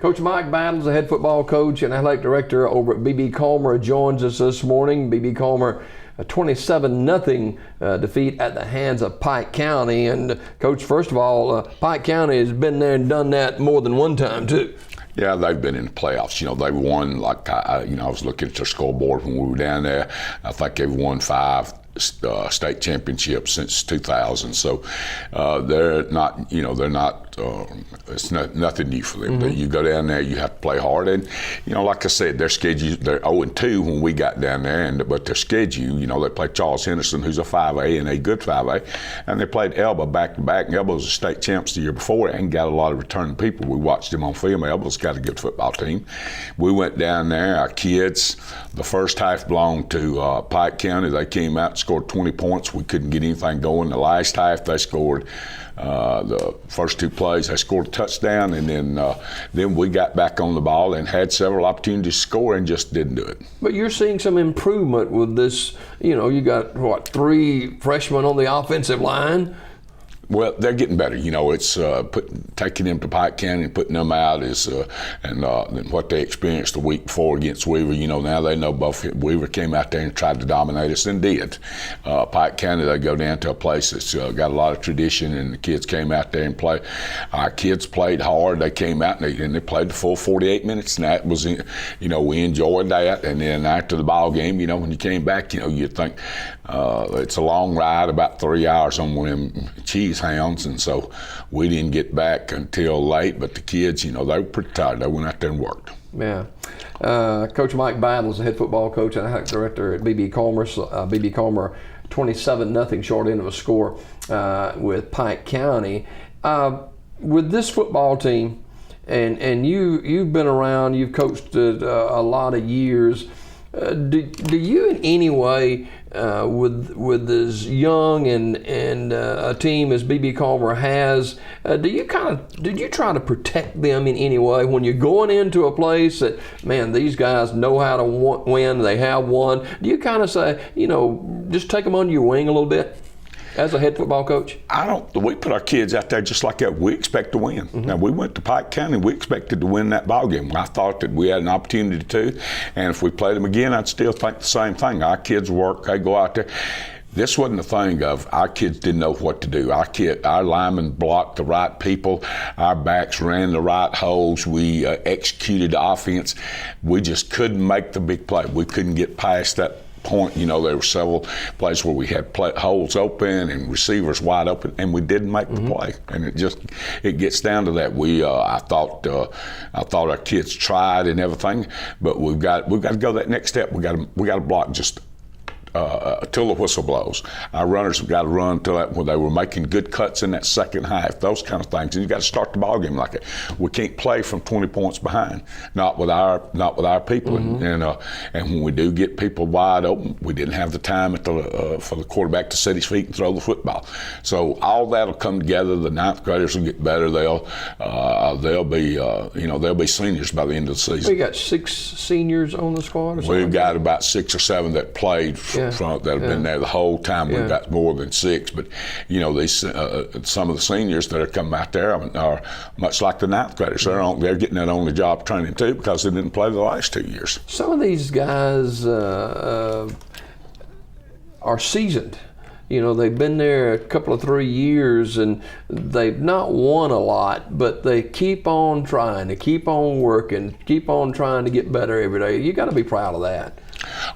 Coach Mike Battles, the head football coach and athletic director over at BB Comer, joins us this morning. BB Comer, a 27-0 defeat at the hands of Pike County. And Coach, first of all, Pike County has been there and done that more than one time too. Yeah, they've been in the playoffs. You know, they won, like, I was looking at their scoreboard when we were down there. I think they've won 5 state championships since 2000. So they're not, it's nothing new for them. Mm-hmm. You go down there, you have to play hard. And, like I said, their schedule, they're 0-2 when we got down there. But their schedule, they played Charles Henderson, who's a 5A and a good 5A. And they played Elba back-to-back. And Elba was a state champs the year before and got a lot of returning people. We watched them on film. Elba's got a good football team. We went down there, our kids, the first half belonged to Pike County. They came out and scored 20 points. We couldn't get anything going. The last half, they scored the first 2 plays. They scored a touchdown, and then we got back on the ball and had several opportunities to score and just didn't do it. But you're seeing some improvement with this. You got, 3 freshmen on the offensive line? Well, they're getting better. It's taking them to Pike County and putting them out and what they experienced the week before against Weaver. Now they know both. Weaver came out there and tried to dominate us and did. Pike County, they go down to a place that's got a lot of tradition, and the kids came out there and played. Our kids played hard. They came out and they played the full 48 minutes, and that was, we enjoyed that. And then after the ball game, when you came back, you'd think it's a long ride, about 3 hours on one of them cheese hounds, and so we didn't get back until late. But the kids, they were pretty tired. They went out there and worked. Yeah. Coach Mike Battles, the head football coach and athletic director at BB Comer. BB Comer, 27-0 short end of a score with Pike County. With this football team, and you've been around, you've coached a lot of years. Do you in any way, with as young and a team as BB Comer has, did you try to protect them in any way when you're going into a place that, man, these guys know how to win, they have won? Do you kind of say, just take them under your wing a little bit as a head football coach? We put our kids out there just like that. We expect to win. Mm-hmm. Now, we went to Pike County, we expected to win that ball game. I thought that we had an opportunity to, and if we played them again, I'd still think the same thing. Our kids work, they go out there. This wasn't a thing of our kids didn't know what to do. Our linemen blocked the right people. Our backs ran the right holes. We executed the offense. We just couldn't make the big play. We couldn't get past that point. There were several places where we had holes open and receivers wide open, and we didn't make the play. And it gets down to that. I thought our kids tried and everything, but we've got to go that next step. We got to block just till the whistle blows. Our runners have got to run till that when they were making good cuts in that second half, those kind of things. And you got to start the ball game like it. We can't play from 20 points behind, not with our people. Mm-hmm. And when we do get people wide open, we didn't have the time for the quarterback to set his feet and throw the football. So all that'll come together. The 9th graders will get better. They'll be seniors by the end of the season. We got 6 seniors on the squad. Or something? We've got about 6 or 7 that played. Front that have been there the whole time. We've got more than 6, but these some of the seniors that are coming out there are much like the 9th graders. They're getting that on the job training too because they didn't play the last 2 years. Some of these guys are seasoned. They've been there a couple of 3 years and they've not won a lot, but they keep on trying, to keep on working, keep on trying to get better every day. You got to be proud of that.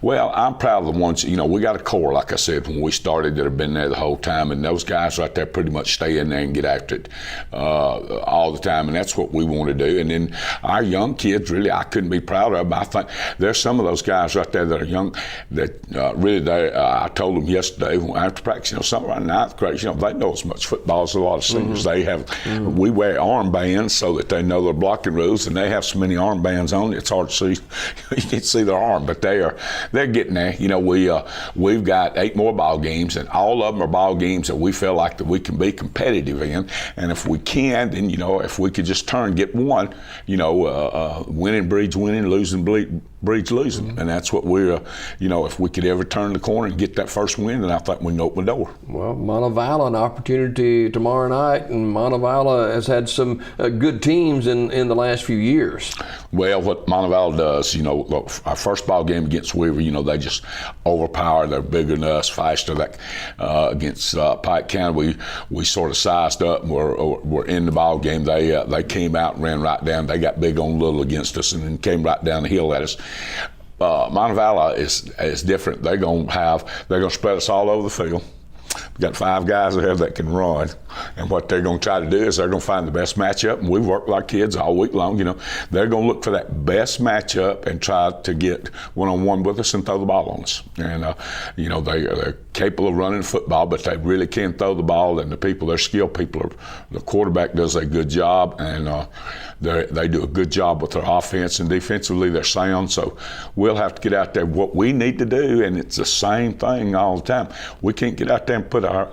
Well, I'm proud of the ones, we got a core, like I said, when we started that have been there the whole time, and those guys right there pretty much stay in there and get after it all the time, and that's what we want to do. And then our young kids, really, I couldn't be prouder of them. I think there's some of those guys right there that are young that really, I told them yesterday after practice, some of our 9th graders, they know as much football as a lot of seniors. They have, we wear armbands so that they know their blocking rules, and they have so many armbands on, it's hard to see, you can't see their arm, but they're getting there. We've got 8 more ball games, and all of them are ball games that we feel like that we can be competitive in. And if we can, then if we could just get one, winning breeds winning, losing breeds losing, and that's what we're, if we could ever turn the corner and get that first win, then I think we can open the door. Well, Montevallo, an opportunity tomorrow night, and Montevallo has had some good teams in the last few years. Well, what Montevallo does, our first ball game against Weaver, they just overpower. They're bigger than us, faster. Against Pike County, we sort of sized up and we're in the ball game. They came out and ran right down. They got big on little against us and then came right down the hill at us. Montevallo is different. They're gonna spread us all over the field. We've got 5 guys there that can run, and what they're going to try to do is they're going to find the best matchup, and we've worked with our kids all week long. They're going to look for that best matchup and try to get one-on-one with us and throw the ball on us. And, they're capable of running football, but they really can throw the ball, and they're skilled people. The quarterback does a good job, and they do a good job with their offense, and defensively they're sound. So we'll have to get out there. What we need to do, and it's the same thing all the time, we can't get out there and put our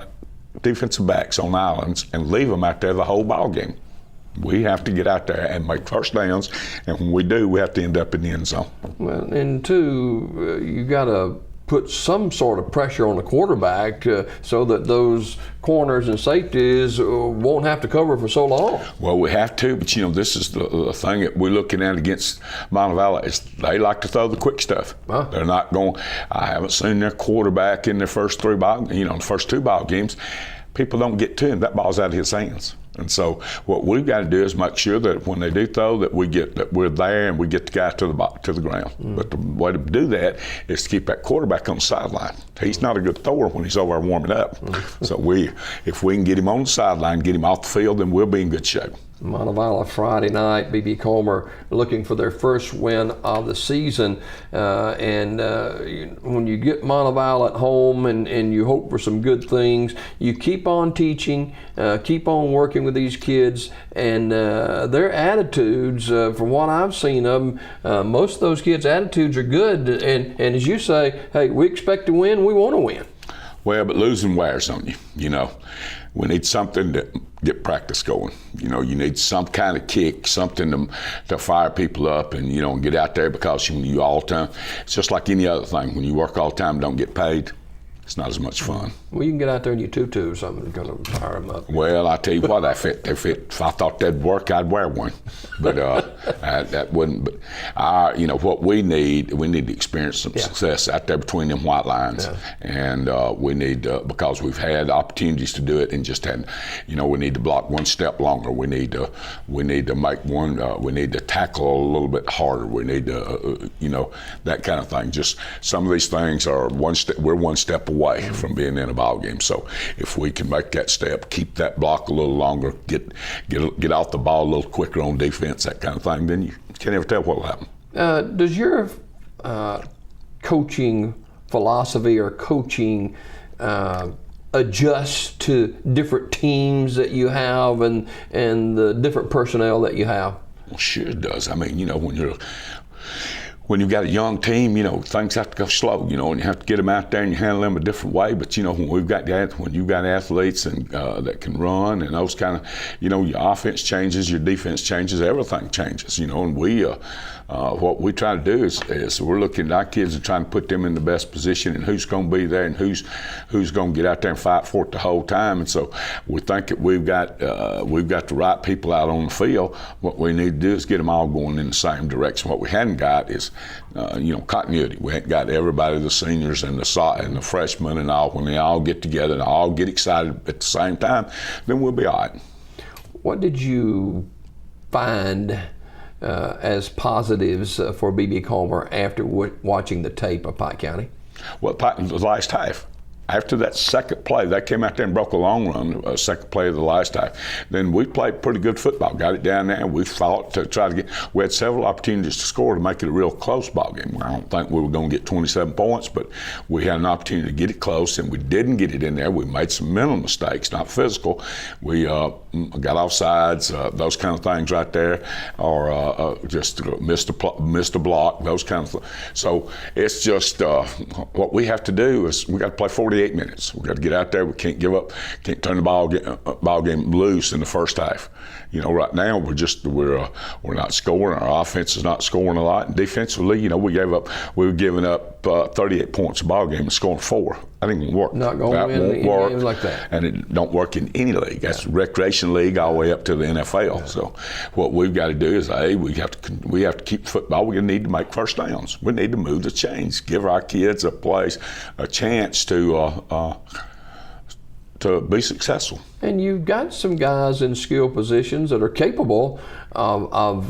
defensive backs on islands and leave them out there the whole ball game. We have to get out there and make first downs, and when we do, we have to end up in the end zone. Well, and two, you got to put some sort of pressure on the quarterback so that those corners and safeties won't have to cover for so long. Well, we have to, but this is the thing that we're looking at against Montevallo is they like to throw the quick stuff. Huh? They're not going. I haven't seen their quarterback in their first 3 the first 2 ball games. People don't get to him. That ball's out of his hands. And so what we've got to do is make sure that when they do throw, that we're there and we get the guy to the ground. But the way to do that is to keep that quarterback on the sideline. He's not a good thrower when he's over warming up. So if we can get him on the sideline, get him off the field, then we'll be in good shape. Montevallo Friday night, B.B. Comer looking for their first win of the season. And when you get Montevallo at home and you hope for some good things, you keep on teaching, keep on working with these kids, and their attitudes, from what I've seen of them, most of those kids' attitudes are good. And as you say, hey, we expect to win, we want to win. Well, but losing wears on you, We need something to get practice going. You need some kind of kick, something to fire people up and, get out there, because when you all the time, it's just like any other thing. When you work all the time and don't get paid, it's not as much fun. Well, you can get out there in your tutu or something going to fire them up. Well, I tell you what, if I thought that'd work, I'd wear one. But that wouldn't. But what we need to experience some success out there between them white lines, and we need because we've had opportunities to do it and just hadn't. We need to block one step longer. We need to make one. We need to tackle a little bit harder. We need to that kind of thing. Just some of these things are one step. We're one step away from being in a ball game. So if we can make that step, keep that block a little longer, get off the ball a little quicker on defense, that kind of thing, then you can't ever tell what will happen. Does your coaching philosophy or coaching adjust to different teams that you have and the different personnel that you have? Well, sure it does. I mean, when you've got a young team, things have to go slow, and you have to get them out there and you handle them a different way. But, when you've got athletes and that can run and those kind of, your offense changes, your defense changes, everything changes, and we, what we try to do is we're looking at our kids and trying to put them in the best position and who's going to be there and who's going to get out there and fight for it the whole time. And so we think that we've got the right people out on the field. What we need to do is get them all going in the same direction. What we hadn't got is, continuity. We ain't got everybody, the seniors and the freshmen and all, when they all get together and all get excited at the same time, then we'll be all right. What did you find as positives for B.B. Comer after watching the tape of Pike County? Well, the last half. After that second play, they came out there and broke a long run, second play of the last half. Then we played pretty good football, got it down there. We fought to try to get. We had several opportunities to score to make it a real close ball game. I don't think we were going to get 27 points, but we had an opportunity to get it close, and we didn't get it in there. We made some mental mistakes, not physical. We got offsides, those kind of things right there, or just missed a block, those kind of things. So it's just what we have to do is we got to play 48 38 minutes. We got to get out there. We can't give up. Can't turn the ball game loose in the first half. Right now we're not scoring. Our offense is not scoring a lot. And defensively, we were giving up 38 points a ball game and scoring 4. That ain't gonna work. Not going to win any games like that. And it don't work in any league. That's recreation league all the way up to the NFL. Yeah. So what we've got to do is, we have to keep football. We need to make first downs. We need to move the chains. Give our kids a chance to be successful. And you've got some guys in skill positions that are capable of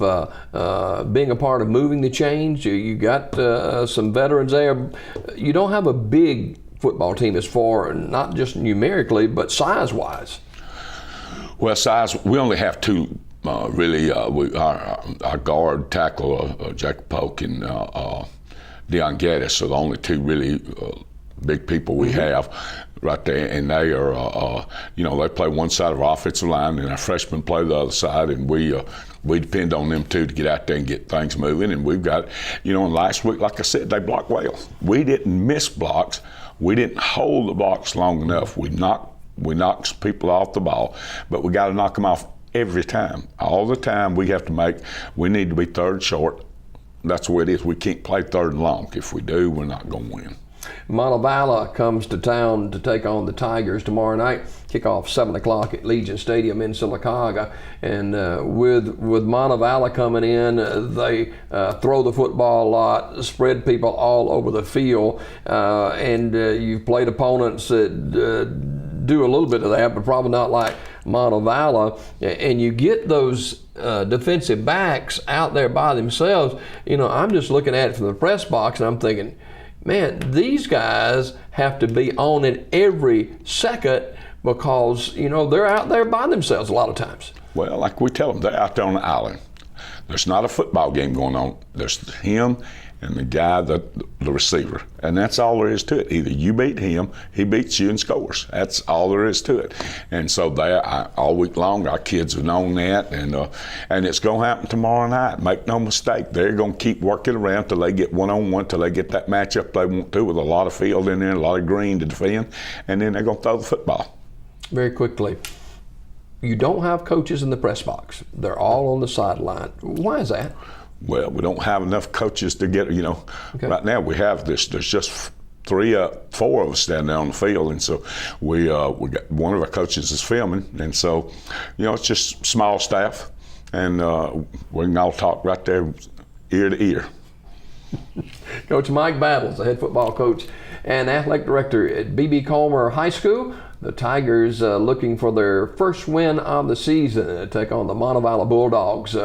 being a part of moving the chains. You got some veterans there. You don't have a big football team as far, not just numerically, but size-wise. Well, size, we only have 2 really. Our guard tackle, Jack Polk and Deion Geddes are the only 2 really big people we have right there, and they are, they play one side of our offensive line, and our freshmen play the other side, and we depend on them 2 to get out there and get things moving. And we've got, and last week, like I said, they blocked well. We didn't miss blocks. We didn't hold the blocks long enough. We knocked people off the ball, but we got to knock them off every time. All the time we need to be third short. That's the way it is. We can't play third and long. If we do, we're not going to win. Montevallo comes to town to take on the Tigers tomorrow night. Kickoff 7 o'clock at Legion Stadium in Sylacauga. And with Montevallo coming in, they throw the football a lot, spread people all over the field. And you've played opponents that do a little bit of that, but probably not like Montevallo. And you get those defensive backs out there by themselves. I'm just looking at it from the press box, and I'm thinking, man, these guys have to be on it every second because, they're out there by themselves a lot of times. Well, like we tell them, they're out there on the island. There's not a football game going on. There's him and the guy, the receiver. And that's all there is to it. Either you beat him, he beats you and scores. That's all there is to it. And so all week long, our kids have known that. And it's going to happen tomorrow night. Make no mistake. They're going to keep working around till they get one-on-one, till they get that matchup they want to with a lot of field in there, a lot of green to defend. And then they're going to throw the football. Very quickly, you don't have coaches in the press box. They're all on the sideline. Why is that? Well, we don't have enough coaches to get, okay. Right now we have this, there's just 4 of us standing there on the field, and so we got one of our coaches is filming, and so, it's just small staff, and we can all talk right there, ear to ear. Coach Mike Battles, the head football coach and athletic director at B.B. Comer High School. The Tigers looking for their first win of the season to take on the Montevallo Bulldogs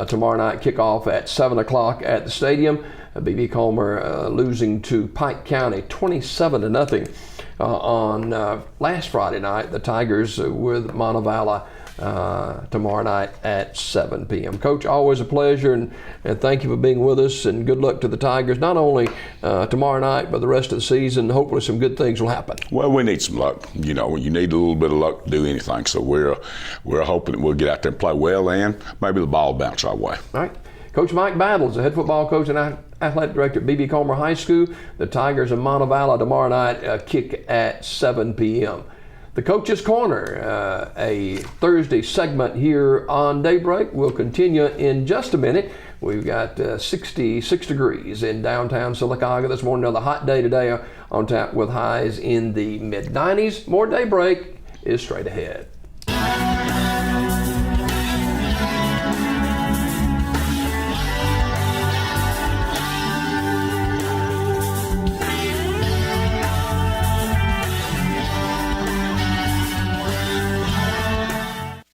tomorrow night. Kickoff at 7 o'clock at the stadium. B.B. Comer losing to Pike County 27-0 on last Friday night. The Tigers with Montevallo tomorrow night at 7 p.m. Coach, always a pleasure, and thank you for being with us, and good luck to the Tigers, not only tomorrow night, but the rest of the season. Hopefully some good things will happen. Well, we need some luck. You need a little bit of luck to do anything, so we're hoping that we'll get out there and play well, and maybe the ball will bounce our way. All right. Coach Mike Battles, the head football coach and athletic director at B.B. Comer High School. The Tigers and Montevallo tomorrow night, kick at 7 p.m. The Coach's Corner, a Thursday segment here on Daybreak, will continue in just a minute. We've got 66 degrees in downtown Sylacauga this morning. Another hot day today on tap with highs in the mid-90s. More Daybreak is straight ahead.